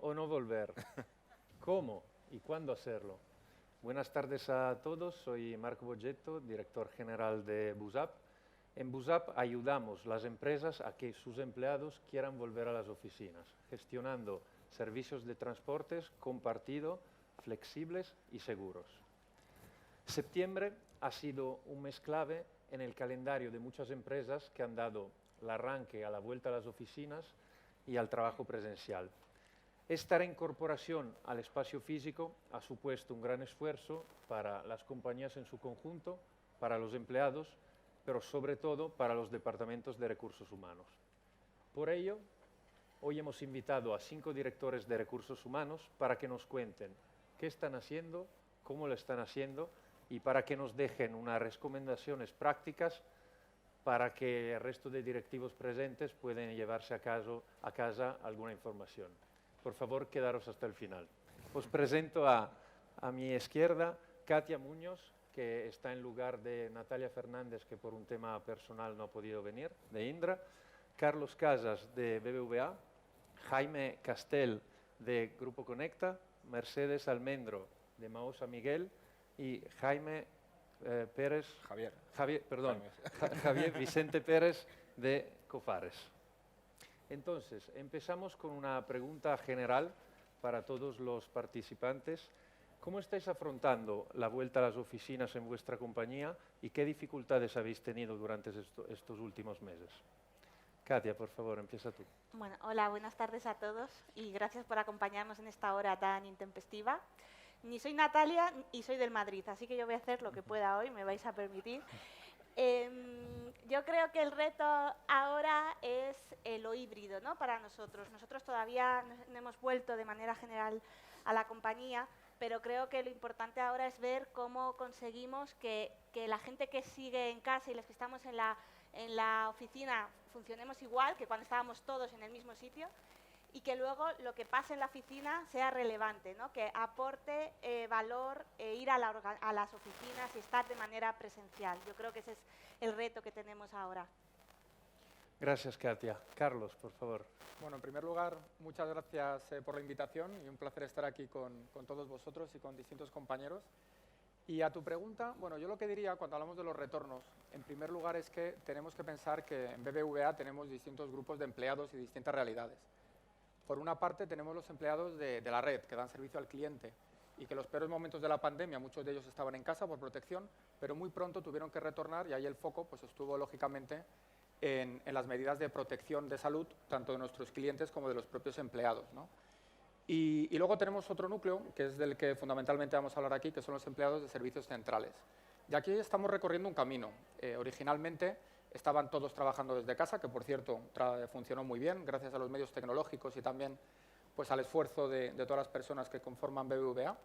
o no volver? ¿Cómo y cuándo hacerlo? Buenas tardes a todos, soy Marco Boggetto, director general de Busap. En Busap ayudamos a las empresas a que sus empleados quieran volver a las oficinas, gestionando servicios de transportes compartido, flexibles y seguros. Septiembre ha sido un mes clave en el calendario de muchas empresas que han dado el arranque a la vuelta a las oficinas y al trabajo presencial. Esta reincorporación al espacio físico ha supuesto un gran esfuerzo para las compañías en su conjunto, para los empleados, pero sobre todo para los departamentos de recursos humanos. Por ello, hoy hemos invitado a 5 directores de recursos humanos para que nos cuenten qué están haciendo, cómo lo están haciendo y para que nos dejen unas recomendaciones prácticas para que el resto de directivos presentes puedan llevarse a casa alguna información. Por favor, quedaros hasta el final. Os presento a mi izquierda Katia Muñoz, que está en lugar de Natalia Fernández, que por un tema personal no ha podido venir, de Indra, Carlos Casas, de BBVA, Jaime Castel, de Grupo Conecta, Mercedes Almendro, de Maosa Miguel, y Javier Vicente Pérez, de Cofares. Entonces, empezamos con una pregunta general para todos los participantes. ¿Cómo estáis afrontando la vuelta a las oficinas en vuestra compañía y qué dificultades habéis tenido durante estos últimos meses? Katia, por favor, empieza tú. Bueno, hola, buenas tardes a todos y gracias por acompañarnos en esta hora tan intempestiva. Ni soy Natalia y soy del Madrid, así que yo voy a hacer lo que pueda hoy, me vais a permitir. Yo creo que el reto ahora es lo híbrido, ¿no? Para nosotros. Nosotros todavía no hemos vuelto de manera general a la compañía, pero creo que lo importante ahora es ver cómo conseguimos que la gente que sigue en casa y los que estamos en la oficina funcionemos igual que cuando estábamos todos en el mismo sitio, y que luego lo que pase en la oficina sea relevante, ¿no? Que aporte valor ir a las oficinas y estar de manera presencial. Yo creo que ese es el reto que tenemos ahora. Gracias, Katia. Carlos, por favor. Bueno, en primer lugar, muchas gracias por la invitación y un placer estar aquí con todos vosotros y con distintos compañeros. Y a tu pregunta, bueno, yo lo que diría cuando hablamos de los retornos, en primer lugar es que tenemos que pensar que en BBVA tenemos distintos grupos de empleados y distintas realidades. Por una parte, tenemos los empleados de la red, que dan servicio al cliente, y que en los peores momentos de la pandemia, muchos de ellos estaban en casa por protección, pero muy pronto tuvieron que retornar, y ahí el foco pues, estuvo, lógicamente, en las medidas de protección de salud, tanto de nuestros clientes como de los propios empleados, ¿no? Y luego tenemos otro núcleo, que es del que fundamentalmente vamos a hablar aquí, que son los empleados de servicios centrales. Y aquí estamos recorriendo un camino. Originalmente estaban todos trabajando desde casa, que por cierto funcionó muy bien, gracias a los medios tecnológicos y también pues, al esfuerzo de todas las personas que conforman BBVA.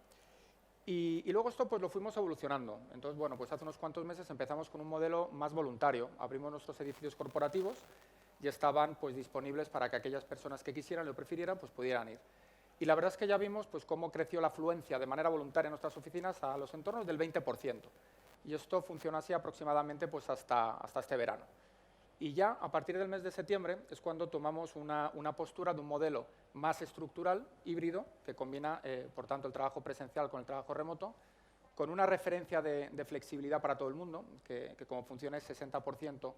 Y luego esto pues, lo fuimos evolucionando. Entonces, bueno, pues hace unos cuantos meses empezamos con un modelo más voluntario. Abrimos nuestros edificios corporativos y estaban pues, disponibles para que aquellas personas que quisieran o prefirieran pues, pudieran ir. Y la verdad es que ya vimos pues, cómo creció la afluencia de manera voluntaria en nuestras oficinas a los entornos del 20%. Y esto funciona así aproximadamente pues, hasta este verano. Y ya a partir del mes de septiembre es cuando tomamos una postura de un modelo más estructural, híbrido, que combina, por tanto, el trabajo presencial con el trabajo remoto, con una referencia de flexibilidad para todo el mundo, que como funciona es 60%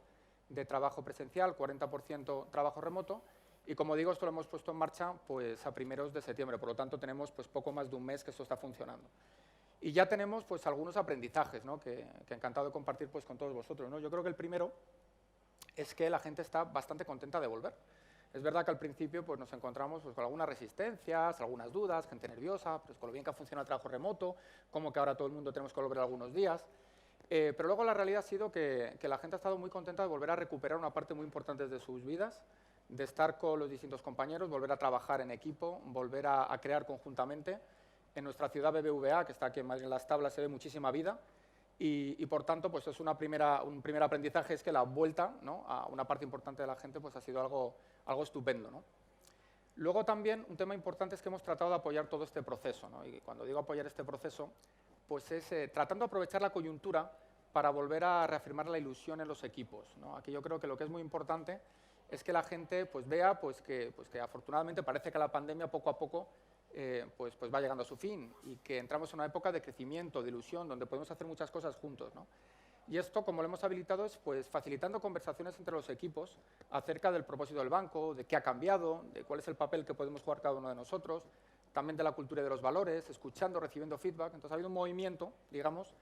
de trabajo presencial, 40% trabajo remoto, y como digo, esto lo hemos puesto en marcha pues, a primeros de septiembre, por lo tanto tenemos pues, poco más de un mes que esto está funcionando. Y ya tenemos pues, algunos aprendizajes, ¿no? que encantado de compartir pues, con todos vosotros, ¿no? Yo creo que el primero es que la gente está bastante contenta de volver. Es verdad que al principio pues, nos encontramos pues, con algunas resistencias, algunas dudas, gente nerviosa, pues, con lo bien que funciona el trabajo remoto, como que ahora todo el mundo tenemos que volver algunos días. Pero luego la realidad ha sido que la gente ha estado muy contenta de volver a recuperar una parte muy importante de sus vidas, de estar con los distintos compañeros, volver a trabajar en equipo, volver a crear conjuntamente. En nuestra ciudad BBVA, que está aquí en Madrid en las tablas, se ve muchísima vida y por tanto, pues es un primer aprendizaje, es que la vuelta, ¿no? A una parte importante de la gente pues, ha sido algo estupendo, ¿no? Luego también un tema importante es que hemos tratado de apoyar todo este proceso, ¿no? Y cuando digo apoyar este proceso, pues es tratando de aprovechar la coyuntura para volver a reafirmar la ilusión en los equipos, ¿no? Aquí yo creo que lo que es muy importante es que la gente pues, vea que afortunadamente parece que la pandemia poco a poco pues va llegando a su fin y que entramos en una época de crecimiento, de ilusión, donde podemos hacer muchas cosas juntos, ¿no? Y esto, como lo hemos habilitado, es pues, facilitando conversaciones entre los equipos acerca del propósito del banco, de qué ha cambiado, de cuál es el papel que podemos jugar cada uno de nosotros, también de la cultura y de los valores, escuchando, recibiendo feedback. Entonces ha habido un movimiento, digamos,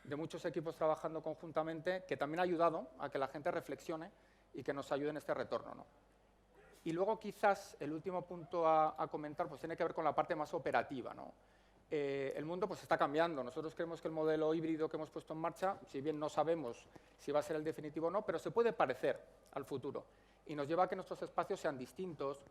de muchos equipos trabajando conjuntamente que también ha ayudado a que la gente reflexione y que nos ayude en este retorno, ¿no? Y luego quizás el último punto a comentar pues, tiene que ver con la parte más operativa, ¿no? El mundo pues, está cambiando. Nosotros creemos que el modelo híbrido que hemos puesto en marcha, si bien no sabemos si va a ser el definitivo o no, pero se puede parecer al futuro y nos lleva a que nuestros espacios sean distintos,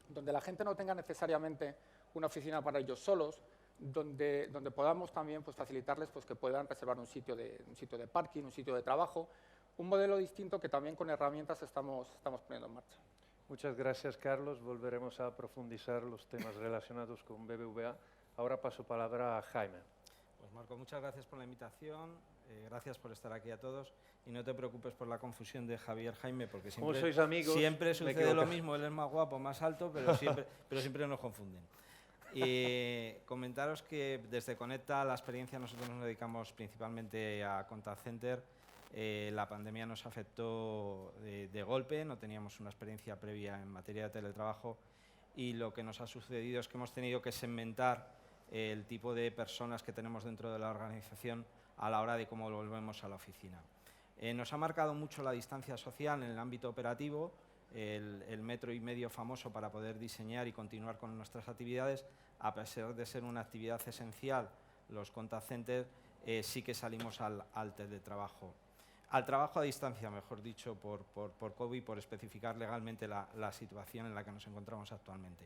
donde la gente no tenga necesariamente una oficina para ellos solos, donde podamos también pues, facilitarles pues, que puedan reservar un sitio de parking, un sitio de trabajo, un modelo distinto que también con herramientas estamos poniendo en marcha. Muchas gracias, Carlos. Volveremos a profundizar los temas relacionados con BBVA. Ahora paso palabra a Jaime. Pues Marco, muchas gracias por la invitación, gracias por estar aquí a todos y no te preocupes por la confusión de Javier Jaime, porque Como sois amigos, siempre sucede lo mismo, él es más guapo, más alto, pero siempre nos confunden. Y comentaros que desde Conecta la experiencia nosotros nos dedicamos principalmente a contact center. La pandemia nos afectó de golpe, no teníamos una experiencia previa en materia de teletrabajo y lo que nos ha sucedido es que hemos tenido que segmentar el tipo de personas que tenemos dentro de la organización a la hora de cómo volvemos a la oficina. Nos ha marcado mucho la distancia social en el ámbito operativo, el metro y medio famoso para poder diseñar y continuar con nuestras actividades. A pesar de ser una actividad esencial, los contact centers sí que salimos al teletrabajo. Al trabajo a distancia, mejor dicho, por COVID, por especificar legalmente la situación en la que nos encontramos actualmente.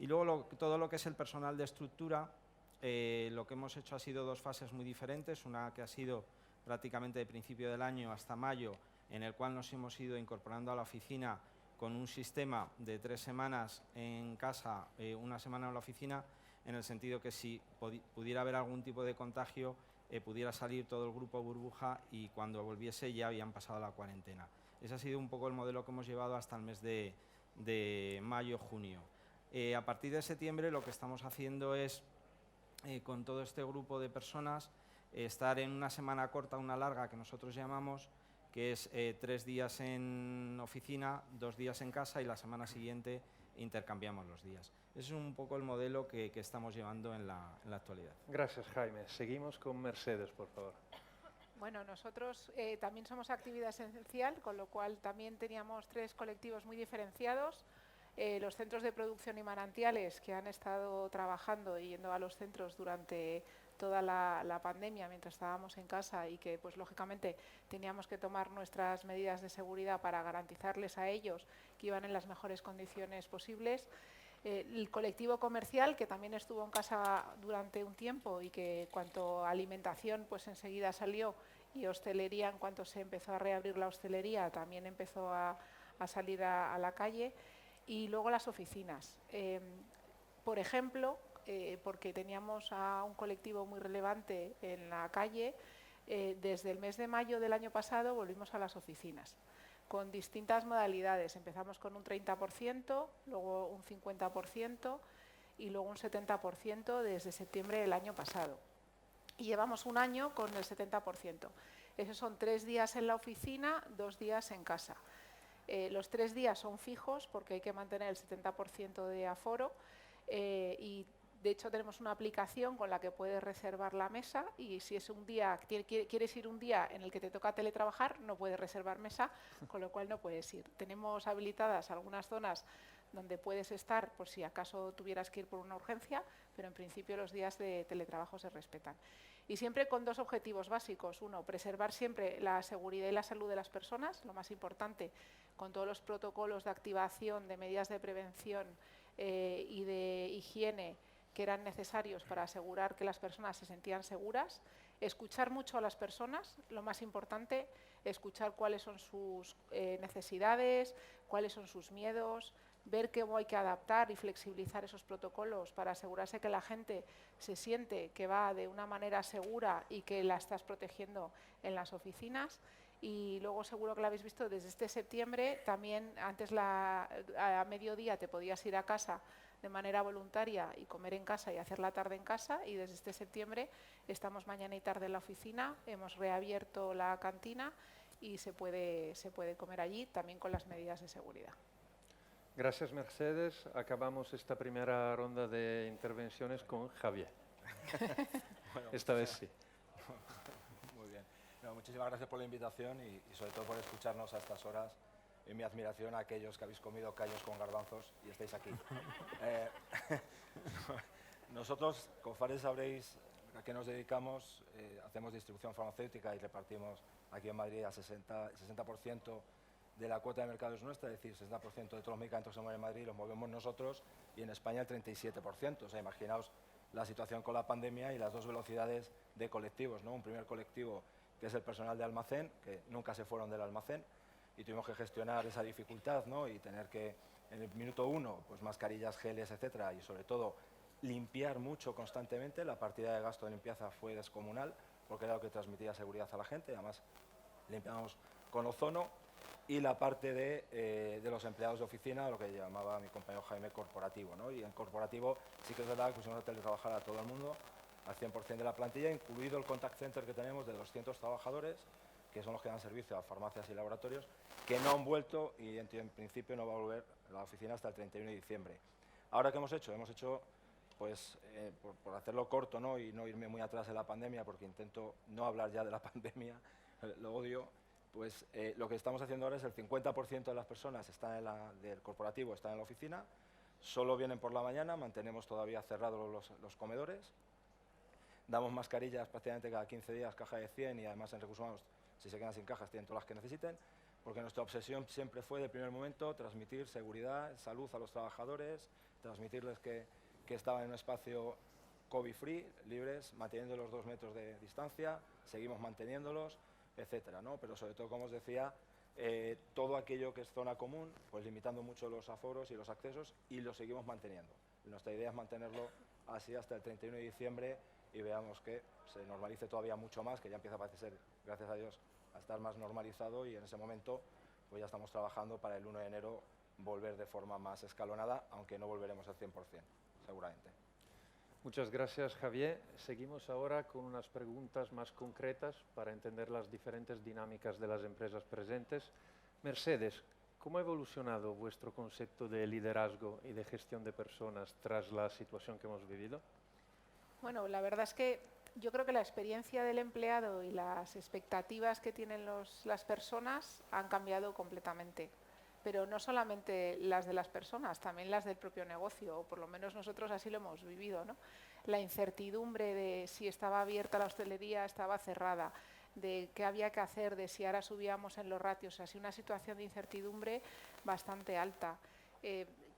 Y luego todo lo que es el personal de estructura, lo que hemos hecho ha sido dos fases muy diferentes, una que ha sido prácticamente de principio del año hasta mayo, en el cual nos hemos ido incorporando a la oficina con un sistema de 3 semanas en casa, 1 semana en la oficina, en el sentido que si pudiera haber algún tipo de contagio, pudiera salir todo el grupo burbuja y cuando volviese ya habían pasado la cuarentena. Ese ha sido un poco el modelo que hemos llevado hasta el mes de mayo-junio. A partir de septiembre lo que estamos haciendo es, con todo este grupo de personas, estar en una semana corta, una larga, que nosotros llamamos, que es 3 días en oficina, 2 días en casa y la semana siguiente intercambiamos los días. Ese es un poco el modelo que estamos llevando en la actualidad. Gracias, Jaime. Seguimos con Mercedes, por favor. Bueno, nosotros también somos actividad esencial, con lo cual también teníamos 3 colectivos muy diferenciados. Los centros de producción y manantiales que han estado trabajando y yendo a los centros durante toda la pandemia mientras estábamos en casa y que pues lógicamente teníamos que tomar nuestras medidas de seguridad para garantizarles a ellos que iban en las mejores condiciones posibles. El colectivo comercial, que también estuvo en casa durante un tiempo y que cuanto a alimentación pues enseguida salió, y hostelería, en cuanto se empezó a reabrir la hostelería, también empezó a salir a la calle. Y luego las oficinas. Por ejemplo, porque teníamos a un colectivo muy relevante en la calle, desde el mes de mayo del año pasado volvimos a las oficinas, con distintas modalidades. Empezamos con un 30%, luego un 50% y luego un 70% desde septiembre del año pasado. Y llevamos un año con el 70%. Esos son 3 días en la oficina, 2 días en casa. Los 3 días son fijos porque hay que mantener el 70% de aforo y de hecho tenemos una aplicación con la que puedes reservar la mesa y si es un día, quieres ir un día en el que te toca teletrabajar, no puedes reservar mesa, con lo cual no puedes ir. Tenemos habilitadas algunas zonas donde puedes estar por si acaso tuvieras que ir por una urgencia, pero en principio los días de teletrabajo se respetan. Y siempre con 2 objetivos básicos. Uno, preservar siempre la seguridad y la salud de las personas, lo más importante, con todos los protocolos de activación, de medidas de prevención y de higiene que eran necesarios para asegurar que las personas se sentían seguras. Escuchar mucho a las personas, lo más importante, escuchar cuáles son sus necesidades, cuáles son sus miedos, ver cómo hay que adaptar y flexibilizar esos protocolos para asegurarse que la gente se siente que va de una manera segura y que la estás protegiendo en las oficinas. Y luego seguro que lo habéis visto, desde este septiembre también antes a mediodía te podías ir a casa de manera voluntaria y comer en casa y hacer la tarde en casa, y desde este septiembre estamos mañana y tarde en la oficina, hemos reabierto la cantina y se puede comer allí también con las medidas de seguridad. Gracias, Mercedes. Acabamos esta primera ronda de intervenciones con Javier. Bueno, Esta vez sí. Muy bien. No, muchísimas gracias por la invitación y sobre todo por escucharnos a estas horas. Y mi admiración a aquellos que habéis comido callos con garbanzos y estáis aquí. Nosotros, con Fares, sabréis a qué nos dedicamos. Hacemos distribución farmacéutica y repartimos aquí en Madrid el 60% de la cuota de mercado es nuestra, es decir, 60% de todos los medicamentos que se mueven en Madrid los movemos nosotros, y en España el 37%. O sea, imaginaos la situación con la pandemia y las dos velocidades de colectivos, ¿no? Un primer colectivo que es el personal de almacén, que nunca se fueron del almacén, y tuvimos que gestionar esa dificultad, ¿no? Y tener que, en el minuto 1, pues mascarillas, geles, etcétera, y sobre todo limpiar mucho constantemente. La partida de gasto de limpieza fue descomunal, porque era lo que transmitía seguridad a la gente. Además, limpiamos con ozono. Y la parte de los empleados de oficina, lo que llamaba mi compañero Jaime corporativo, ¿no? Y en corporativo sí que es verdad que pusimos a teletrabajar a todo el mundo, al 100% de la plantilla, incluido el contact center que tenemos de 200 trabajadores, que son los que dan servicio a farmacias y laboratorios, que no han vuelto y en principio no va a volver a la oficina hasta el 31 de diciembre. Ahora, ¿qué hemos hecho? Hemos hecho, pues, por hacerlo corto, ¿no? Y no irme muy atrás de la pandemia, porque intento no hablar ya de la pandemia, lo odio. Pues lo que estamos haciendo ahora es el 50% de las personas del corporativo están en la oficina, solo vienen por la mañana, mantenemos todavía cerrados los comedores, damos mascarillas prácticamente cada 15 días, caja de 100, y además en recursos humanos, si se quedan sin cajas, tienen todas las que necesiten, porque nuestra obsesión siempre fue, del primer momento, transmitir seguridad, salud a los trabajadores, transmitirles que estaban en un espacio COVID-free, libres, manteniendo los 2 metros de distancia, seguimos manteniéndolos, etcétera, ¿no? Pero sobre todo, como os decía, todo aquello que es zona común, pues limitando mucho los aforos y los accesos, y lo seguimos manteniendo. Y nuestra idea es mantenerlo así hasta el 31 de diciembre y veamos que se normalice todavía mucho más, que ya empieza a parecer, gracias a Dios, a estar más normalizado, y en ese momento pues ya estamos trabajando para el 1 de enero volver de forma más escalonada, aunque no volveremos al 100%, seguramente. Muchas gracias, Javier. Seguimos ahora con unas preguntas más concretas para entender las diferentes dinámicas de las empresas presentes. Mercedes, ¿cómo ha evolucionado vuestro concepto de liderazgo y de gestión de personas tras la situación que hemos vivido? Bueno, la verdad es que yo creo que la experiencia del empleado y las expectativas que tienen las personas han cambiado completamente. Pero no solamente las de las personas, también las del propio negocio, o por lo menos nosotros así lo hemos vivido, ¿no? La incertidumbre de si estaba abierta la hostelería, estaba cerrada, de qué había que hacer, de si ahora subíamos en los ratios, así una situación de incertidumbre bastante alta.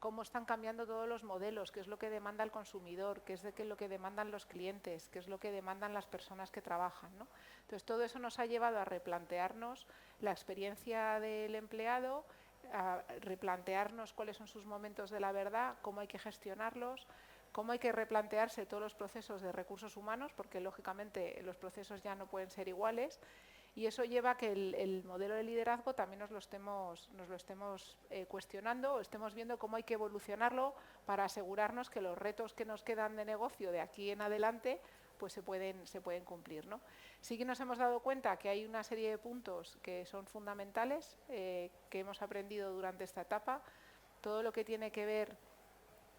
Cómo están cambiando todos los modelos, qué es lo que demanda el consumidor, qué es lo que demandan los clientes, qué es lo que demandan las personas que trabajan, ¿no? Entonces, todo eso nos ha llevado a replantearnos la experiencia del empleado, a replantearnos cuáles son sus momentos de la verdad, cómo hay que gestionarlos, cómo hay que replantearse todos los procesos de recursos humanos, porque lógicamente los procesos ya no pueden ser iguales, y eso lleva a que el modelo de liderazgo también nos lo estemos cuestionando, o estemos viendo cómo hay que evolucionarlo para asegurarnos que los retos que nos quedan de negocio de aquí en adelante pues se pueden cumplir, ¿no? Sí que nos hemos dado cuenta que hay una serie de puntos que son fundamentales, que hemos aprendido durante esta etapa, todo lo que tiene que ver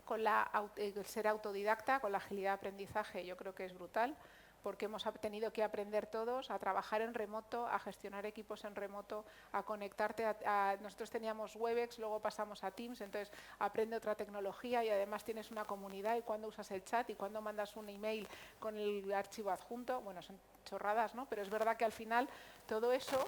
con el ser autodidacta, con la agilidad de aprendizaje, yo creo que es brutal, porque hemos tenido que aprender todos a trabajar en remoto, a gestionar equipos en remoto, a conectarte nosotros teníamos Webex, luego pasamos a Teams, entonces aprende otra tecnología y además tienes una comunidad, y cuando usas el chat y cuando mandas un email con el archivo adjunto, bueno, son chorradas, ¿no? Pero es verdad que al final todo eso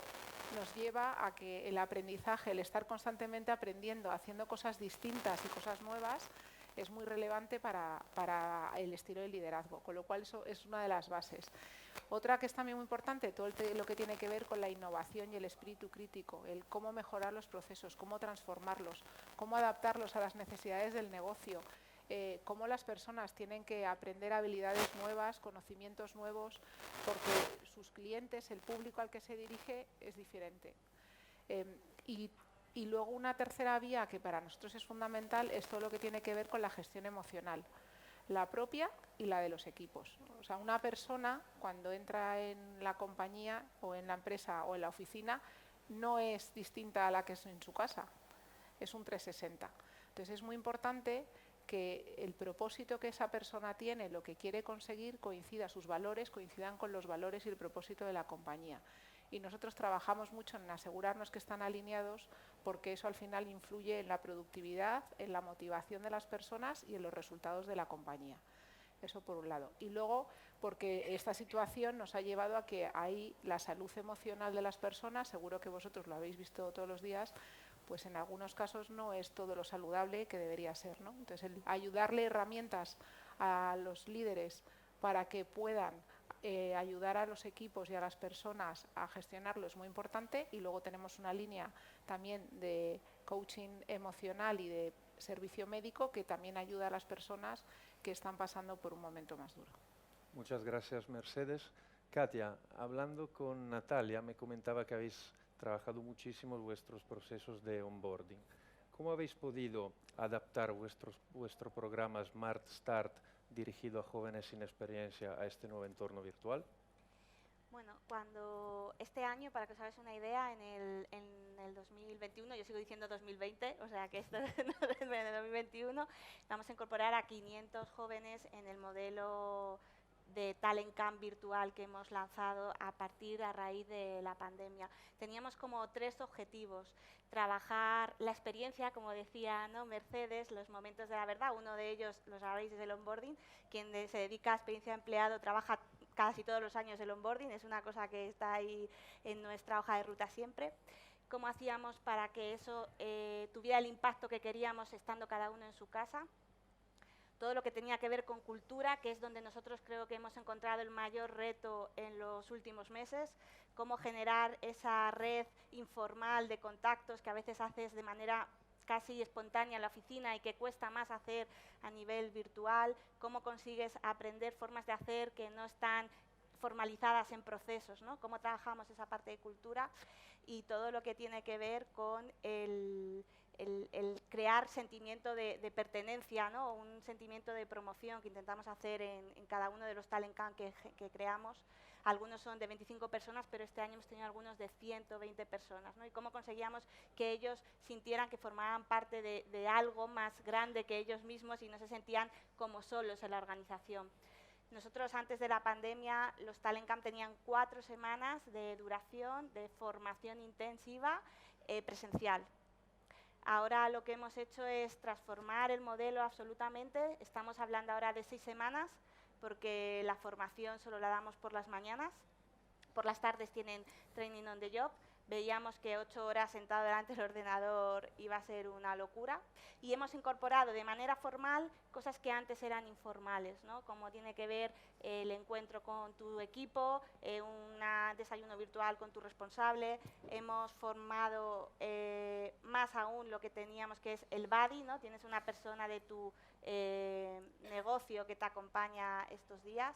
nos lleva a que el aprendizaje, el estar constantemente aprendiendo, haciendo cosas distintas y cosas nuevas, es muy relevante para el estilo de liderazgo, con lo cual eso es una de las bases. Otra que es también muy importante, todo lo que tiene que ver con la innovación y el espíritu crítico, el cómo mejorar los procesos, cómo transformarlos, cómo adaptarlos a las necesidades del negocio, cómo las personas tienen que aprender habilidades nuevas, conocimientos nuevos, porque sus clientes, el público al que se dirige es diferente. Y luego una tercera vía que para nosotros es fundamental es todo lo que tiene que ver con la gestión emocional, la propia y la de los equipos. O sea, una persona cuando entra en la compañía o en la empresa o en la oficina no es distinta a la que es en su casa, es un 360. Entonces es muy importante que el propósito que esa persona tiene, lo que quiere conseguir, coincida, sus valores coincidan con los valores y el propósito de la compañía. Y nosotros trabajamos mucho en asegurarnos que están alineados porque eso al final influye en la productividad, en la motivación de las personas y en los resultados de la compañía. Eso por un lado. Y luego porque esta situación nos ha llevado a que ahí la salud emocional de las personas, seguro que vosotros lo habéis visto todos los días, pues en algunos casos no es todo lo saludable que debería ser, ¿no? Entonces, el ayudarle herramientas a los líderes para que puedan ayudar a los equipos y a las personas a gestionarlo es muy importante. Y luego tenemos una línea también de coaching emocional y de servicio médico que también ayuda a las personas que están pasando por un momento más duro. Muchas gracias, Mercedes. Katia, hablando con Natalia, me comentaba que habéis trabajado muchísimo vuestros procesos de onboarding. ¿Cómo habéis podido adaptar vuestro programa Smart Start dirigido a jóvenes sin experiencia a este nuevo entorno virtual? Bueno, cuando este año, para que os hagáis una idea, en el 2021, yo sigo diciendo 2020, o sea que esto es en el 2021, vamos a incorporar a 500 jóvenes en el modelo de Talent Camp virtual que hemos lanzado a raíz de la pandemia. Teníamos como 3 objetivos: trabajar la experiencia, como decía, ¿no?, Mercedes, los momentos de la verdad. Uno de ellos, lo sabéis, es el onboarding. Quien se dedica a experiencia de empleado trabaja casi todos los años el onboarding, es una cosa que está ahí en nuestra hoja de ruta siempre. ¿Cómo hacíamos para que eso tuviera el impacto que queríamos estando cada uno en su casa? Todo lo que tenía que ver con cultura, que es donde nosotros creo que hemos encontrado el mayor reto en los últimos meses, cómo generar esa red informal de contactos que a veces haces de manera casi espontánea en la oficina y que cuesta más hacer a nivel virtual, cómo consigues aprender formas de hacer que no están formalizadas en procesos, ¿no? Cómo trabajamos esa parte de cultura y todo lo que tiene que ver con el crear sentimiento de pertenencia, ¿no?, un sentimiento de promoción que intentamos hacer en cada uno de los Talent Camp que creamos. Algunos son de 25 personas, pero este año hemos tenido algunos de 120 personas, ¿no? Y cómo conseguíamos que ellos sintieran que formaban parte de algo más grande que ellos mismos y no se sentían como solos en la organización. Nosotros antes de la pandemia los Talent Camp tenían 4 semanas de duración de formación intensiva presencial. Ahora lo que hemos hecho es transformar el modelo absolutamente. Estamos hablando ahora de 6 semanas porque la formación solo la damos por las mañanas. Por las tardes tienen training on the job. Veíamos que 8 horas sentado delante del ordenador iba a ser una locura. Y hemos incorporado de manera formal cosas que antes eran informales, ¿no?, como tiene que ver el encuentro con tu equipo, un desayuno virtual con tu responsable. Hemos formado más aún lo que teníamos, que es el buddy, ¿no? Tienes una persona de tu negocio que te acompaña estos días.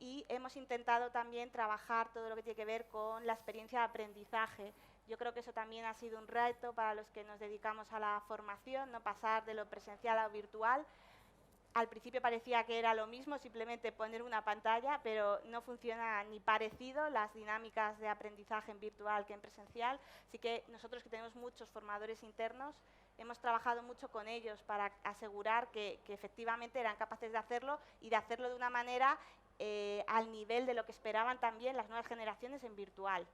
Y hemos intentado también trabajar todo lo que tiene que ver con la experiencia de aprendizaje. Yo creo que eso también ha sido un reto para los que nos dedicamos a la formación, no pasar de lo presencial a lo virtual. Al principio parecía que era lo mismo, simplemente poner una pantalla, pero no funciona ni parecido las dinámicas de aprendizaje en virtual que en presencial. Así que nosotros, que tenemos muchos formadores internos, hemos trabajado mucho con ellos para asegurar que efectivamente eran capaces de hacerlo y de hacerlo de una manera al nivel de lo que esperaban también las nuevas generaciones en virtual.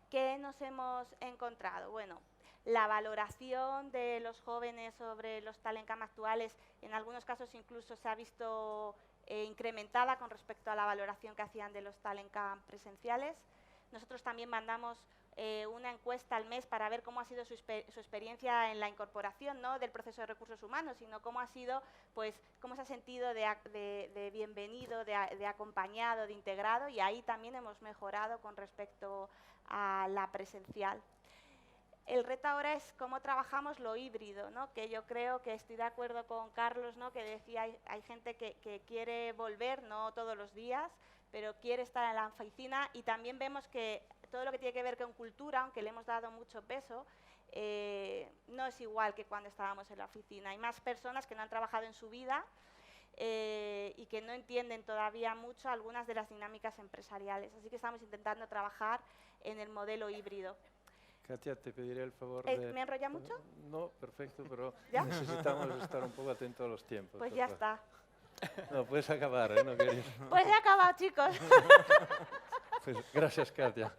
¿Qué nos hemos encontrado? Bueno, la valoración de los jóvenes sobre los Talent Camp actuales, en algunos casos incluso se ha visto incrementada con respecto a la valoración que hacían de los Talent Camp presenciales. Nosotros también mandamos una encuesta al mes para ver cómo ha sido su experiencia en la incorporación, no del proceso de recursos humanos, sino cómo ha sido, pues, cómo se ha sentido de bienvenido, de acompañado, de integrado, y ahí también hemos mejorado con respecto a la presencial. El reto ahora es cómo trabajamos lo híbrido, ¿no? Que yo creo que estoy de acuerdo con Carlos, ¿no? Que decía, hay gente que quiere volver, no todos los días, pero quiere estar en la oficina, y también vemos que todo lo que tiene que ver con cultura, aunque le hemos dado mucho peso, no es igual que cuando estábamos en la oficina. Hay más personas que no han trabajado en su vida y que no entienden todavía mucho algunas de las dinámicas empresariales. Así que estamos intentando trabajar en el modelo híbrido. Katia, te pediré el favor de... ¿Me enrolla mucho? No, perfecto, pero ¿Ya? necesitamos estar un poco atentos a los tiempos. Pues por ya favor. está. No, puedes acabar, ¿eh? No quería... Pues he acabado, chicos. Pues gracias, Katia.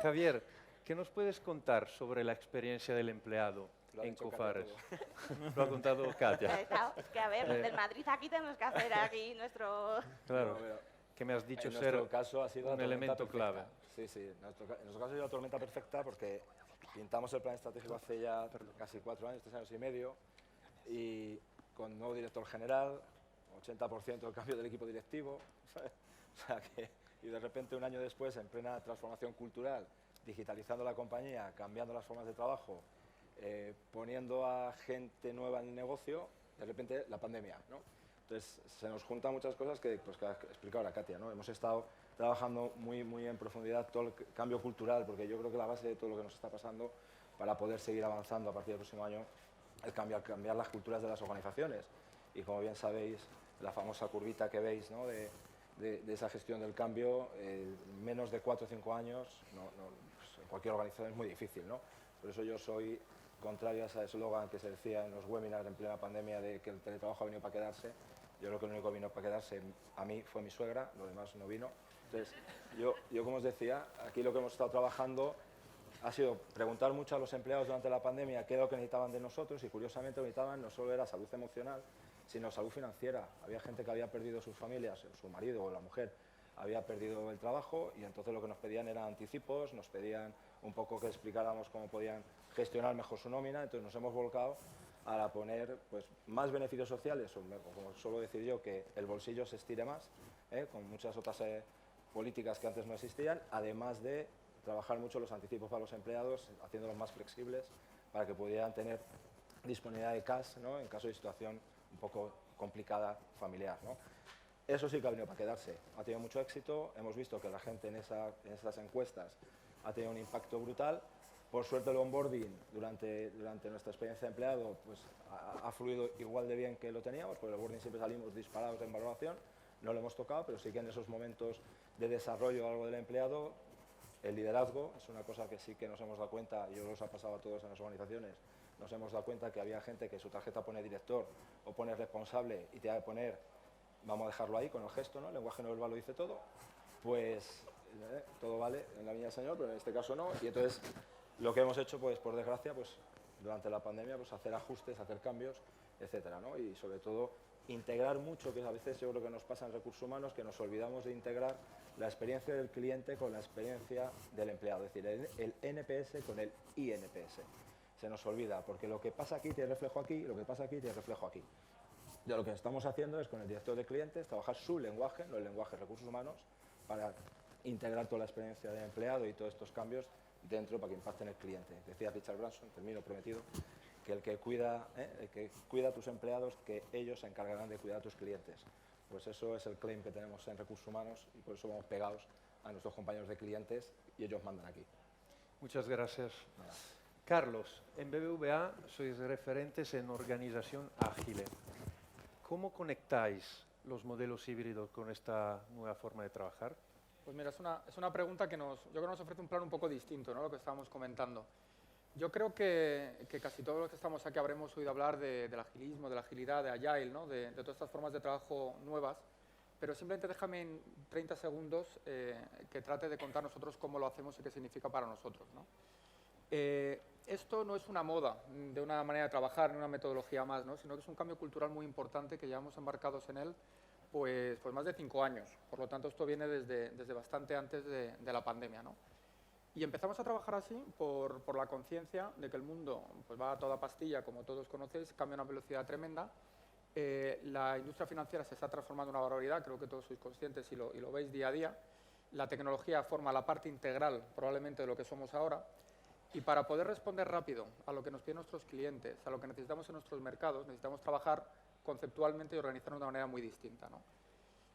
Javier, ¿qué nos puedes contar sobre la experiencia del empleado Lo ha en dicho Katia Cofares? todo. Lo ha contado Katia. Es que, a ver, del Madrid aquí tenemos que hacer aquí nuestro... Claro, No, pero que me has dicho en ser nuestro caso ha sido un la tormenta elemento perfecta. clave. Sí, sí. En nuestro caso ha sido la tormenta perfecta porque pintamos el plan estratégico hace ya casi 4 años, 3 años y medio, y con nuevo director general, 80% del cambio del equipo directivo, ¿sabes? O sea que, y de repente un año después, en plena transformación cultural, digitalizando la compañía, cambiando las formas de trabajo, poniendo a gente nueva en el negocio, de repente la pandemia, ¿no? Entonces se nos juntan muchas cosas que ha explicado ahora Katia, ¿no? Hemos estado trabajando muy en profundidad todo el cambio cultural, porque yo creo que la base de todo lo que nos está pasando para poder seguir avanzando a partir del próximo año es cambiar las culturas de las organizaciones. Y como bien sabéis, la famosa curvita que veis, ¿no? de esa gestión del cambio, menos de 4 o 5 años, pues en cualquier organización es muy difícil, ¿no? Por eso yo soy contrario a ese eslogan que se decía en los webinars en plena pandemia de que el teletrabajo ha venido para quedarse. Yo creo que lo único que vino para quedarse a mí fue mi suegra, lo demás no vino. Entonces, yo como os decía, aquí lo que hemos estado trabajando ha sido preguntar mucho a los empleados durante la pandemia qué era lo que necesitaban de nosotros, y curiosamente lo que necesitaban no solo era salud emocional, sino salud financiera. Había gente que había perdido sus familias, su marido o la mujer había perdido el trabajo, y entonces lo que nos pedían eran anticipos, nos pedían un poco que explicáramos cómo podían gestionar mejor su nómina. Entonces nos hemos volcado a poner pues, más beneficios sociales, o como suelo decir yo, que el bolsillo se estire más, con muchas otras políticas que antes no existían, además de trabajar mucho los anticipos para los empleados, haciéndolos más flexibles para que pudieran tener disponibilidad de cash, ¿no? En caso de situación un poco complicada familiar, ¿no? Eso sí que ha venido para quedarse, ha tenido mucho éxito, hemos visto que la gente en esas encuestas ha tenido un impacto brutal. Por suerte el onboarding durante nuestra experiencia de empleado pues, ha fluido igual de bien que lo teníamos, porque el onboarding siempre salimos disparados en valoración, no lo hemos tocado, pero sí que en esos momentos de desarrollo algo del empleado, el liderazgo es una cosa que sí que nos hemos dado cuenta, y os ha pasado a todos en las organizaciones, nos hemos dado cuenta que había gente que su tarjeta pone director o pone responsable y te va a poner, vamos a dejarlo ahí con el gesto, ¿no? El lenguaje no verbal lo dice todo, pues todo vale en la viña del Señor, pero en este caso no. Y entonces lo que hemos hecho, pues por desgracia, pues durante la pandemia, pues hacer ajustes, hacer cambios, etcétera, ¿no? Y sobre todo integrar mucho, que a veces yo creo que nos pasa en recursos humanos, que nos olvidamos de integrar la experiencia del cliente con la experiencia del empleado, es decir, el NPS con el INPS. Se nos olvida, porque lo que pasa aquí tiene reflejo aquí, lo que pasa aquí tiene reflejo aquí. Ya lo que estamos haciendo es con el director de clientes trabajar su lenguaje, no el lenguaje de recursos humanos, para integrar toda la experiencia del empleado y todos estos cambios dentro para que impacten en el cliente. Decía Richard Branson, termino prometido, que el que cuida a tus empleados, que ellos se encargarán de cuidar a tus clientes. Pues eso es el claim que tenemos en recursos humanos, y por eso vamos pegados a nuestros compañeros de clientes y ellos mandan aquí. Muchas gracias. Nada. Carlos, en BBVA sois referentes en organización ágil. ¿Cómo conectáis los modelos híbridos con esta nueva forma de trabajar? Pues mira, es una pregunta que yo creo que nos ofrece un plan un poco distinto, ¿no? Lo que estábamos comentando. Yo creo que casi todos los que estamos aquí habremos oído hablar del agilismo, de la agilidad, de Agile, ¿no? de todas estas formas de trabajo nuevas, pero simplemente déjame en 30 segundos que trate de contar nosotros cómo lo hacemos y qué significa para nosotros, ¿no? Esto no es una moda de una manera de trabajar, ni una metodología más, ¿no? Sino que es un cambio cultural muy importante que llevamos embarcados en él pues más de 5 años. Por lo tanto, esto viene desde bastante antes de la pandemia, ¿no? Y empezamos a trabajar así por la conciencia de que el mundo pues, va a toda pastilla, como todos conocéis, cambia a una velocidad tremenda. La industria financiera se está transformando en una barbaridad, creo que todos sois conscientes y lo veis día a día. La tecnología forma la parte integral, probablemente, de lo que somos ahora. Y para poder responder rápido a lo que nos piden nuestros clientes, a lo que necesitamos en nuestros mercados, necesitamos trabajar conceptualmente y organizarnos de una manera muy distinta, ¿no?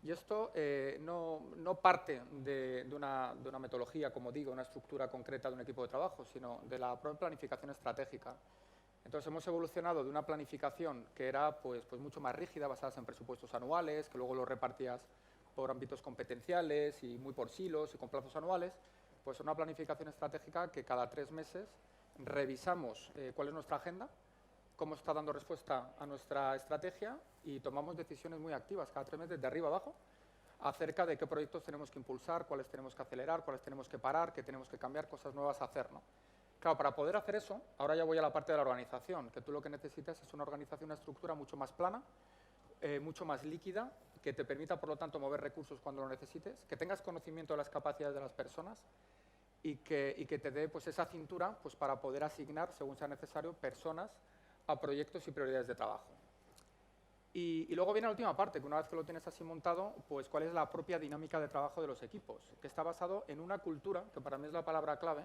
Y esto no parte de una metodología, como digo, una estructura concreta de un equipo de trabajo, sino de la propia planificación estratégica. Entonces hemos evolucionado de una planificación que era pues mucho más rígida, basada en presupuestos anuales, que luego lo repartías por ámbitos competenciales y muy por silos y con plazos anuales, pues una planificación estratégica que cada 3 meses revisamos cuál es nuestra agenda, cómo está dando respuesta a nuestra estrategia y tomamos decisiones muy activas cada 3 meses de arriba abajo acerca de qué proyectos tenemos que impulsar, cuáles tenemos que acelerar, cuáles tenemos que parar, qué tenemos que cambiar, cosas nuevas a hacer, ¿no? Claro, para poder hacer eso, ahora ya voy a la parte de la organización, que tú lo que necesitas es una organización, una estructura mucho más plana, mucho más líquida, que te permita, por lo tanto, mover recursos cuando lo necesites, que tengas conocimiento de las capacidades de las personas y que te dé pues, esa cintura pues, para poder asignar, según sea necesario, personas a proyectos y prioridades de trabajo. Y luego viene la última parte, que una vez que lo tienes así montado, pues cuál es la propia dinámica de trabajo de los equipos, que está basado en una cultura, que para mí es la palabra clave,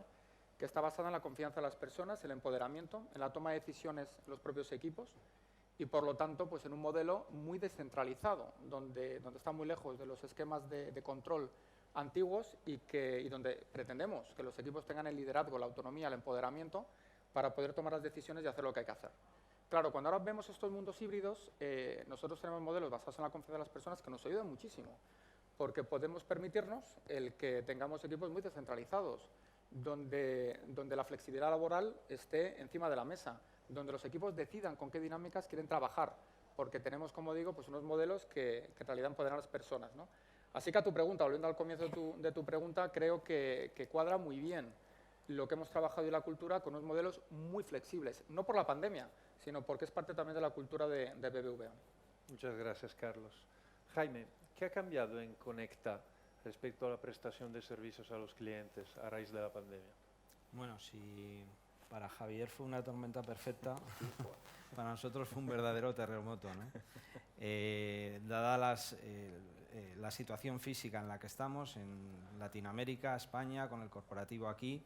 que está basada en la confianza de las personas, el empoderamiento, en la toma de decisiones en los propios equipos y, por lo tanto, pues en un modelo muy descentralizado, donde está muy lejos de los esquemas de control antiguos y donde pretendemos que los equipos tengan el liderazgo, la autonomía, el empoderamiento para poder tomar las decisiones y hacer lo que hay que hacer. Claro, cuando ahora vemos estos mundos híbridos, nosotros tenemos modelos basados en la confianza de las personas que nos ayudan muchísimo, porque podemos permitirnos el que tengamos equipos muy descentralizados, donde la flexibilidad laboral esté encima de la mesa, donde los equipos decidan con qué dinámicas quieren trabajar, porque tenemos, como digo, pues unos modelos que en realidad empoderan a las personas, ¿no? Así que a tu pregunta, volviendo al comienzo de tu pregunta, creo que cuadra muy bien lo que hemos trabajado y la cultura con unos modelos muy flexibles, no por la pandemia, sino porque es parte también de la cultura de BBVA. Muchas gracias, Carlos. Jaime, ¿qué ha cambiado en Conecta respecto a la prestación de servicios a los clientes a raíz de la pandemia? Bueno, si para Javier fue una tormenta perfecta, para nosotros fue un verdadero terremoto, ¿no? Dada la situación física en la que estamos, en Latinoamérica, España, con el corporativo aquí,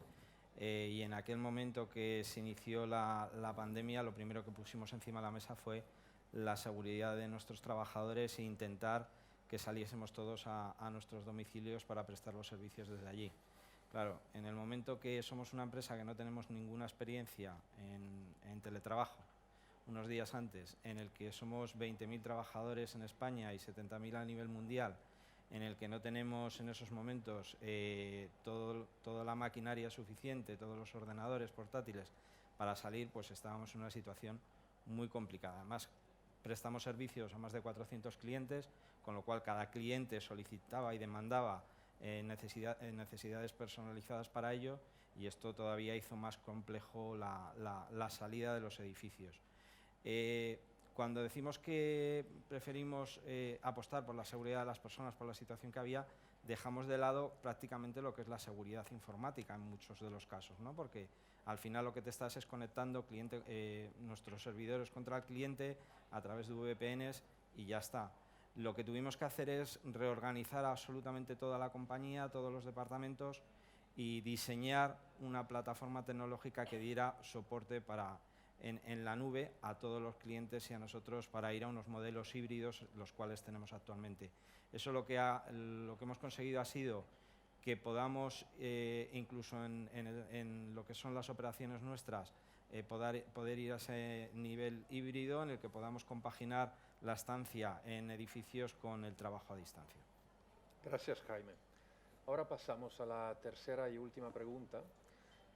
y en aquel momento que se inició la pandemia, lo primero que pusimos encima de la mesa fue la seguridad de nuestros trabajadores e intentar que saliésemos todos a nuestros domicilios para prestar los servicios desde allí. Claro, en el momento que somos una empresa que no tenemos ninguna experiencia en teletrabajo, unos días antes, en el que somos 20.000 trabajadores en España y 70.000 a nivel mundial, en el que no tenemos en esos momentos toda la maquinaria suficiente, todos los ordenadores portátiles para salir, pues estábamos en una situación muy complicada. Además, prestamos servicios a más de 400 clientes, con lo cual cada cliente solicitaba y demandaba necesidades personalizadas para ello, y esto todavía hizo más complejo la salida de los edificios. Cuando decimos que preferimos apostar por la seguridad de las personas, por la situación que había, dejamos de lado prácticamente lo que es la seguridad informática en muchos de los casos, ¿no? Porque al final lo que te estás es conectando nuestros servidores contra el cliente a través de VPNs y ya está. Lo que tuvimos que hacer es reorganizar absolutamente toda la compañía, todos los departamentos y diseñar una plataforma tecnológica que diera soporte en la nube a todos los clientes y a nosotros para ir a unos modelos híbridos, los cuales tenemos actualmente. Eso lo que hemos conseguido ha sido que podamos, incluso en lo que son las operaciones nuestras, poder ir a ese nivel híbrido en el que podamos compaginar la estancia en edificios con el trabajo a distancia. Gracias, Jaime. Ahora pasamos a la tercera y última pregunta.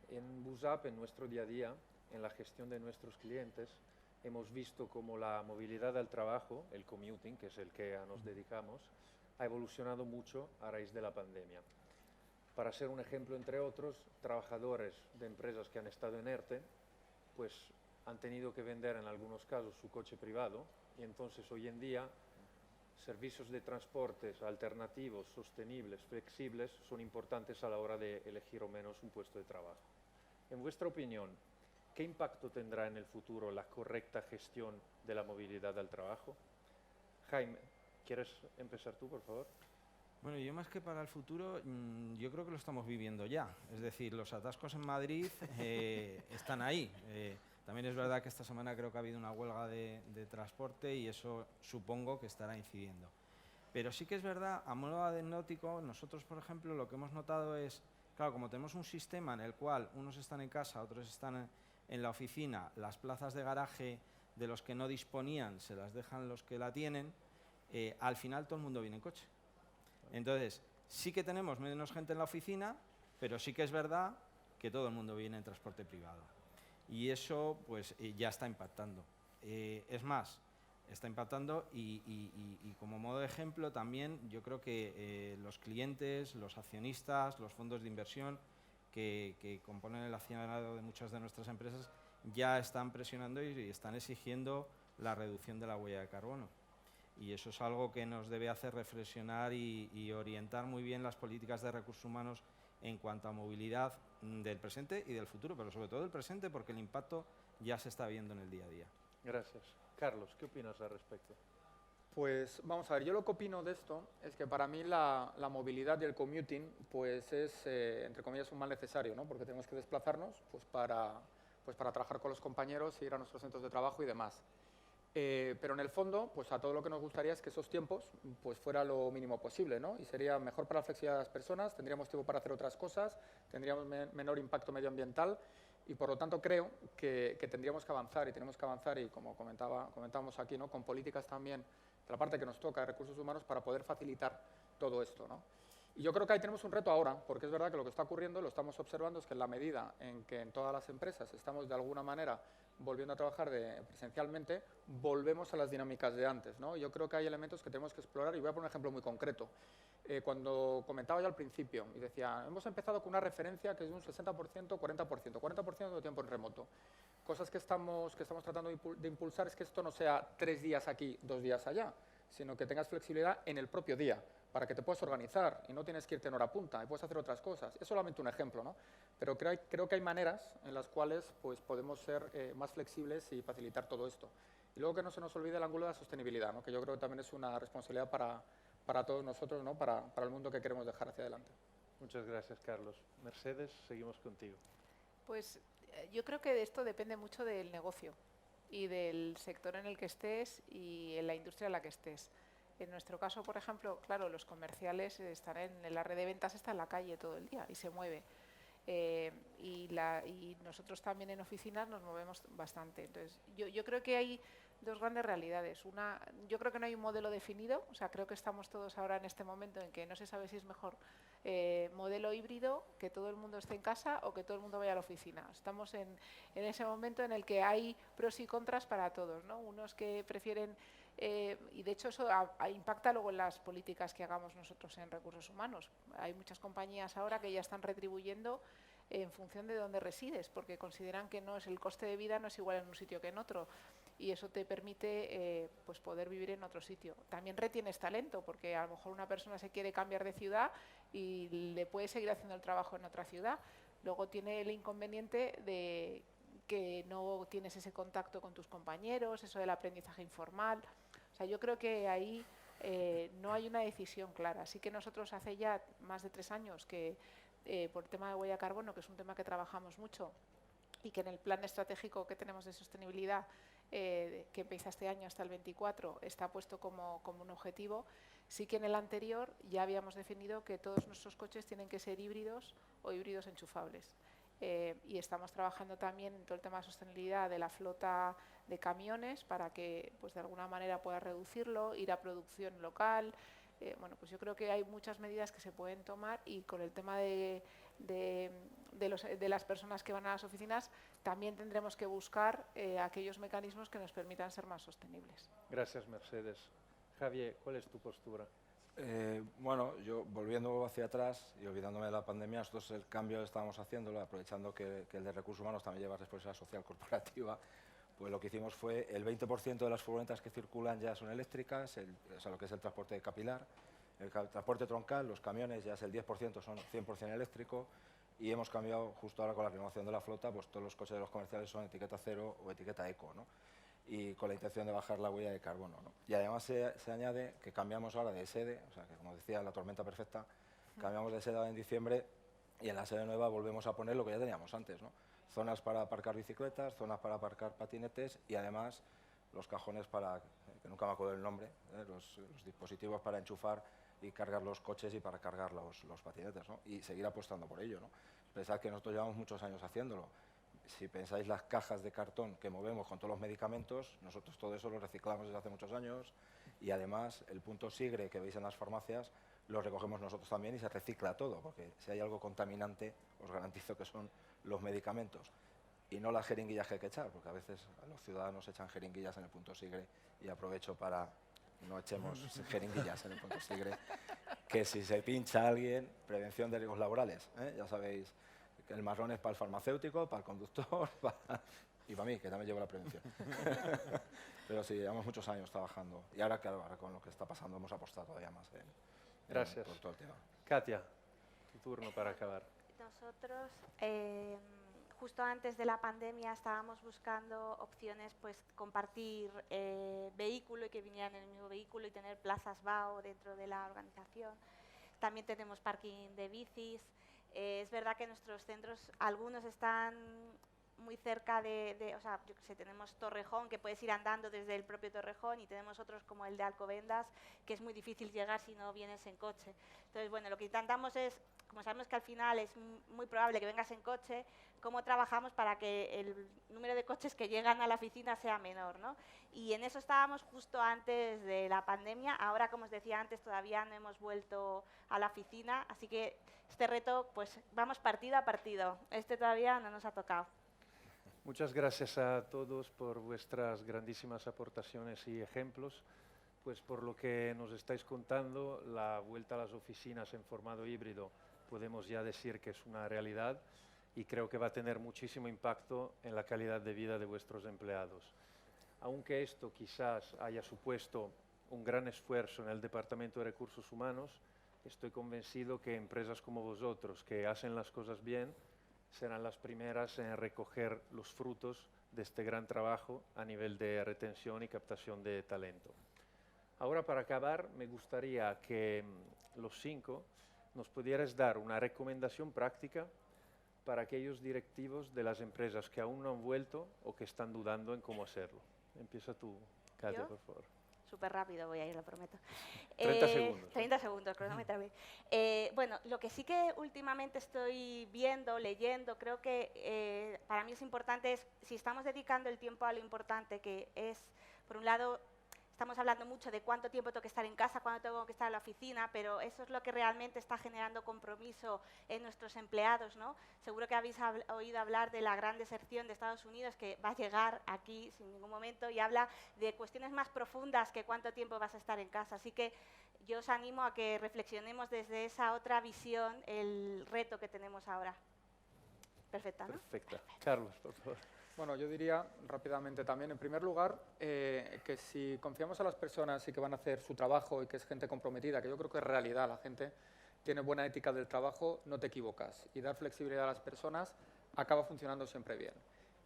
En BusUp, en nuestro día a día, en la gestión de nuestros clientes, hemos visto cómo la movilidad al trabajo, el commuting, que es el que nos dedicamos, ha evolucionado mucho a raíz de la pandemia. Para ser un ejemplo, entre otros, trabajadores de empresas que han estado en ERTE, pues han tenido que vender en algunos casos su coche privado y entonces hoy en día servicios de transportes alternativos, sostenibles, flexibles, son importantes a la hora de elegir o menos un puesto de trabajo. En vuestra opinión, ¿qué impacto tendrá en el futuro la correcta gestión de la movilidad al trabajo? Jaime, ¿quieres empezar tú, por favor? Bueno, yo más que para el futuro, yo creo que lo estamos viviendo ya. Es decir, los atascos en Madrid están ahí. También es verdad que esta semana creo que ha habido una huelga de transporte y eso supongo que estará incidiendo. Pero sí que es verdad, a modo anecdótico, nosotros, por ejemplo, lo que hemos notado es, claro, como tenemos un sistema en el cual unos están en casa, otros están en la oficina, las plazas de garaje de los que no disponían se las dejan los que la tienen, al final todo el mundo viene en coche. Entonces, sí que tenemos menos gente en la oficina, pero sí que es verdad que todo el mundo viene en transporte privado. Y eso pues ya está impactando. Es más, está impactando y como modo de ejemplo también yo creo que los clientes, los accionistas, los fondos de inversión que componen el accionariado de muchas de nuestras empresas ya están presionando y están exigiendo la reducción de la huella de carbono. Y eso es algo que nos debe hacer reflexionar y orientar muy bien las políticas de recursos humanos en cuanto a movilidad del presente y del futuro, pero sobre todo del presente porque el impacto ya se está viendo en el día a día. Gracias. Carlos, ¿qué opinas al respecto? Pues vamos a ver, yo lo que opino de esto es que para mí la movilidad y el commuting pues es, entre comillas, un mal necesario, ¿no? Porque tenemos que desplazarnos pues para trabajar con los compañeros, ir a nuestros centros de trabajo y demás. Pero en el fondo, pues a todo lo que nos gustaría es que esos tiempos pues fuera lo mínimo posible, ¿no? Y sería mejor para la flexibilidad de las personas, tendríamos tiempo para hacer otras cosas, tendríamos menor impacto medioambiental y por lo tanto creo que tendríamos que avanzar y tenemos que avanzar y como comentábamos aquí, ¿no? Con políticas también de la parte que nos toca de recursos humanos para poder facilitar todo esto, ¿no? Y yo creo que ahí tenemos un reto ahora, porque es verdad que lo que está ocurriendo, lo estamos observando, es que en la medida en que en todas las empresas estamos de alguna manera volviendo a trabajar presencialmente, volvemos a las dinámicas de antes, ¿no? Yo creo que hay elementos que tenemos que explorar y voy a poner un ejemplo muy concreto. Cuando comentaba yo al principio y decía, hemos empezado con una referencia que es de un 60%, 40% de tiempo en remoto. Cosas que estamos tratando de impulsar es que esto no sea 3 días aquí, 2 días allá, sino que tengas flexibilidad en el propio día, para que te puedas organizar y no tienes que irte en hora punta y puedes hacer otras cosas. Es solamente un ejemplo, ¿no? Pero creo que hay maneras en las cuales pues, podemos ser más flexibles y facilitar todo esto. Y luego que no se nos olvide el ángulo de la sostenibilidad, ¿no? Que yo creo que también es una responsabilidad para todos nosotros, ¿no? Para el mundo que queremos dejar hacia adelante. Muchas gracias, Carlos. Mercedes, seguimos contigo. Pues yo creo que de esto depende mucho del negocio y del sector en el que estés y en la industria en la que estés. En nuestro caso, por ejemplo, claro, los comerciales están en la red de ventas, está en la calle todo el día y se mueve. Y nosotros también en oficinas nos movemos bastante. Entonces, yo creo que hay dos grandes realidades. Una, yo creo que no hay un modelo definido, o sea, creo que estamos todos ahora en este momento en que no se sabe si es mejor modelo híbrido, que todo el mundo esté en casa o que todo el mundo vaya a la oficina. Estamos en ese momento en el que hay pros y contras para todos, ¿no? Unos que prefieren, y de hecho eso impacta luego en las políticas que hagamos nosotros en recursos humanos. Hay muchas compañías ahora que ya están retribuyendo en función de dónde resides, porque consideran que no es el coste de vida no es igual en un sitio que en otro. Y eso te permite pues poder vivir en otro sitio. También retienes talento, porque a lo mejor una persona se quiere cambiar de ciudad y le puede seguir haciendo el trabajo en otra ciudad. Luego tiene el inconveniente de que no tienes ese contacto con tus compañeros, eso del aprendizaje informal. O sea, yo creo que ahí no hay una decisión clara. Así que nosotros hace ya más de 3 años que por el tema de huella de carbono, que es un tema que trabajamos mucho y que en el plan estratégico que tenemos de sostenibilidad que empieza este año hasta el 24, está puesto como un objetivo. Sí que en el anterior ya habíamos definido que todos nuestros coches tienen que ser híbridos o híbridos enchufables. Y estamos trabajando también en todo el tema de sostenibilidad de la flota de camiones para que pues, de alguna manera pueda reducirlo, ir a producción local. Bueno, pues yo creo que hay muchas medidas que se pueden tomar y con el tema de las personas que van a las oficinas también tendremos que buscar aquellos mecanismos que nos permitan ser más sostenibles. Gracias, Mercedes. Javier, ¿cuál es tu postura? Bueno, yo volviendo hacia atrás y olvidándome de la pandemia, nosotros el cambio que estábamos haciéndolo, aprovechando que el de recursos humanos también lleva responsabilidad social corporativa, pues lo que hicimos fue el 20% de las furgonetas que circulan ya son eléctricas, o sea, lo que es el transporte capilar, el transporte troncal, los camiones ya es el 10% son 100% eléctrico y hemos cambiado justo ahora con la renovación de la flota, pues todos los coches de los comerciales son etiqueta cero o etiqueta eco, ¿no? y con la intención de bajar la huella de carbono, ¿no? Y además se añade que cambiamos ahora de sede, o sea que como decía, la tormenta perfecta, cambiamos de sede en diciembre y en la sede nueva volvemos a poner lo que ya teníamos antes, ¿no? Zonas para aparcar bicicletas, zonas para aparcar patinetes y además los cajones para, que nunca me acuerdo el nombre, los dispositivos para enchufar y cargar los coches y para cargar los patinetes, ¿no? Y seguir apostando por ello, ¿no? Pensad que nosotros llevamos muchos años haciéndolo. Si pensáis las cajas de cartón que movemos con todos los medicamentos, nosotros todo eso lo reciclamos desde hace muchos años y además el punto SIGRE que veis en las farmacias lo recogemos nosotros también y se recicla todo, porque si hay algo contaminante os garantizo que son los medicamentos y no las jeringuillas que hay que echar, porque a veces a los ciudadanos echan jeringuillas en el punto SIGRE y aprovecho para no echemos jeringuillas en el punto SIGRE, que si se pincha a alguien, prevención de riesgos laborales, ¿eh? Ya sabéis que el marrón es para el farmacéutico, para el conductor y para mí, que también llevo la prevención. Pero sí, llevamos muchos años trabajando y ahora, claro, ahora con lo que está pasando hemos apostado todavía más Gracias. por todo el tema. Katia, tu turno para acabar. Nosotros, justo antes de la pandemia, estábamos buscando opciones, pues compartir vehículo y que vinieran en el mismo vehículo y tener plazas BAO dentro de la organización. También tenemos parking de bicis. Es verdad que nuestros centros, algunos están muy cerca o sea, yo que sé, tenemos Torrejón, que puedes ir andando desde el propio Torrejón, y tenemos otros como el de Alcobendas, que es muy difícil llegar si no vienes en coche. Entonces, bueno, lo que intentamos es, como sabemos que al final es muy probable que vengas en coche, cómo trabajamos para que el número de coches que llegan a la oficina sea menor, ¿no? Y en eso estábamos justo antes de la pandemia. Ahora, como os decía antes, todavía no hemos vuelto a la oficina, así que este reto, pues vamos partido a partido. Este todavía no nos ha tocado. Muchas gracias a todos por vuestras grandísimas aportaciones y ejemplos. Pues por lo que nos estáis contando, la vuelta a las oficinas en formato híbrido podemos ya decir que es una realidad y creo que va a tener muchísimo impacto en la calidad de vida de vuestros empleados. Aunque esto quizás haya supuesto un gran esfuerzo en el Departamento de Recursos Humanos, estoy convencido que empresas como vosotros, que hacen las cosas bien, serán las primeras en recoger los frutos de este gran trabajo a nivel de retención y captación de talento. Ahora, para acabar, me gustaría que los 5 nos pudierais dar una recomendación práctica para aquellos directivos de las empresas que aún no han vuelto o que están dudando en cómo hacerlo. Empieza tú, Katia, ¿Yo? por favor. Súper rápido voy a ir, lo prometo. 30 segundos. 30 segundos, cronómetro. Bueno, lo que sí que últimamente estoy viendo, leyendo, creo que para mí es importante, es si estamos dedicando el tiempo a lo importante, que es, por un lado, estamos hablando mucho de cuánto tiempo tengo que estar en casa, cuánto tengo que estar en la oficina, pero eso es lo que realmente está generando compromiso en nuestros empleados, ¿no? Seguro que habéis oído hablar de la gran deserción de Estados Unidos, que va a llegar aquí sin ningún momento, y habla de cuestiones más profundas que cuánto tiempo vas a estar en casa. Así que yo os animo a que reflexionemos desde esa otra visión el reto que tenemos ahora. Perfecta, ¿no? Perfecta. Carlos, por favor. Bueno, yo diría rápidamente también, en primer lugar, que si confiamos a las personas y que van a hacer su trabajo y que es gente comprometida, que yo creo que es realidad, la gente tiene buena ética del trabajo, no te equivocas. Y dar flexibilidad a las personas acaba funcionando siempre bien.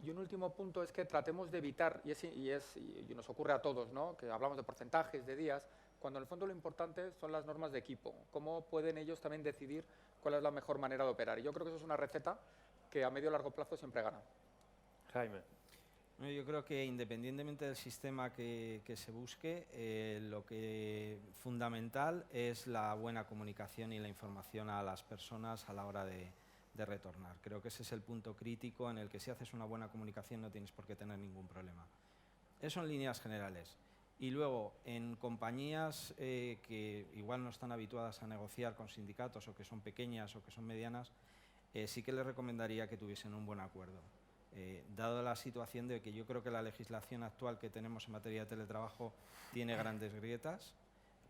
Y un último punto es que tratemos de evitar, y nos ocurre a todos, ¿no? Que hablamos de porcentajes, de días, cuando en el fondo lo importante son las normas de equipo, cómo pueden ellos también decidir cuál es la mejor manera de operar. Y yo creo que eso es una receta que a medio y largo plazo siempre gana. Jaime. Yo creo que independientemente del sistema que se busque, lo que fundamental es la buena comunicación y la información a las personas a la hora de retornar. Creo que ese es el punto crítico en el que si haces una buena comunicación no tienes por qué tener ningún problema. Eso en líneas generales. Y luego, en compañías que igual no están habituadas a negociar con sindicatos o que son pequeñas o que son medianas, sí que les recomendaría que tuviesen un buen acuerdo. Dado la situación de que yo creo que la legislación actual que tenemos en materia de teletrabajo tiene grandes grietas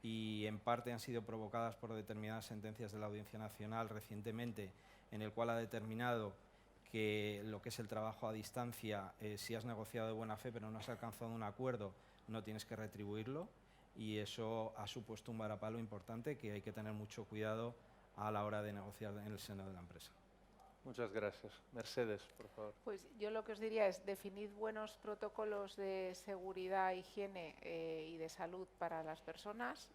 y en parte han sido provocadas por determinadas sentencias de la Audiencia Nacional recientemente, en el cual ha determinado que lo que es el trabajo a distancia, si has negociado de buena fe pero no has alcanzado un acuerdo, no tienes que retribuirlo, y eso ha supuesto un varapalo importante que hay que tener mucho cuidado a la hora de negociar en el seno de la empresa. Muchas gracias. Mercedes, por favor. Pues yo lo que os diría es definid buenos protocolos de seguridad, higiene y de salud para las personas,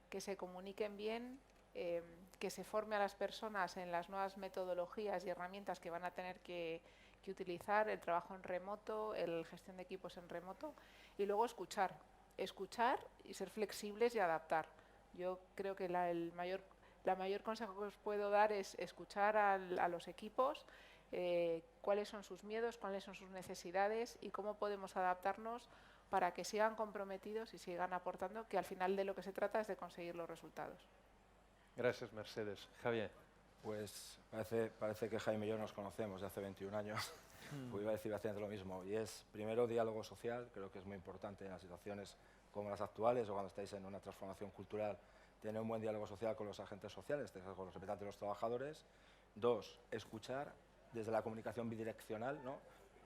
que se comuniquen bien, que se forme a las personas en las nuevas metodologías y herramientas que van a tener que utilizar, el trabajo en remoto, la gestión de equipos en remoto, y luego escuchar y ser flexibles y adaptar. Yo creo que la mayor consejo que os puedo dar es escuchar a los equipos, cuáles son sus miedos, cuáles son sus necesidades y cómo podemos adaptarnos para que sigan comprometidos y sigan aportando, que al final de lo que se trata es de conseguir los resultados. Gracias, Mercedes. Javier. Pues parece que Jaime y yo nos conocemos de hace 21 años, pues iba a decir bastante lo mismo, y es primero diálogo social, creo que es muy importante en las situaciones como las actuales o cuando estáis en una transformación cultural, tener un buen diálogo social con los agentes sociales, con los representantes de los trabajadores. 2, escuchar desde la comunicación bidireccional, ¿no?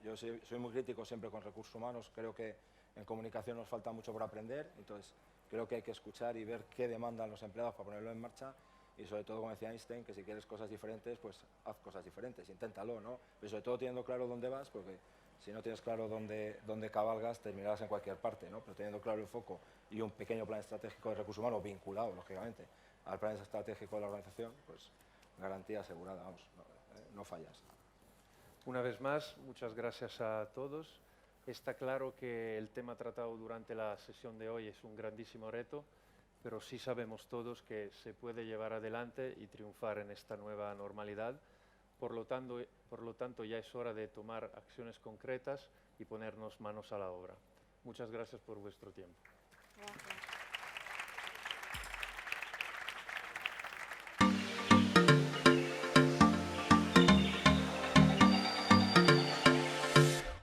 Yo soy muy crítico siempre con recursos humanos, creo que en comunicación nos falta mucho por aprender, entonces creo que hay que escuchar y ver qué demandan los empleados para ponerlo en marcha. Y sobre todo, como decía Einstein, que si quieres cosas diferentes, pues haz cosas diferentes, inténtalo, ¿no? Pero sobre todo teniendo claro dónde vas, porque si no tienes claro dónde cabalgas, terminarás en cualquier parte, ¿no? Pero teniendo claro el foco y un pequeño plan estratégico de recursos humanos vinculado, lógicamente, al plan estratégico de la organización, pues garantía asegurada, vamos, no fallas. Una vez más, muchas gracias a todos. Está claro que el tema tratado durante la sesión de hoy es un grandísimo reto, pero sí sabemos todos que se puede llevar adelante y triunfar en esta nueva normalidad. Por lo tanto, ya es hora de tomar acciones concretas y ponernos manos a la obra. Muchas gracias por vuestro tiempo. Gracias.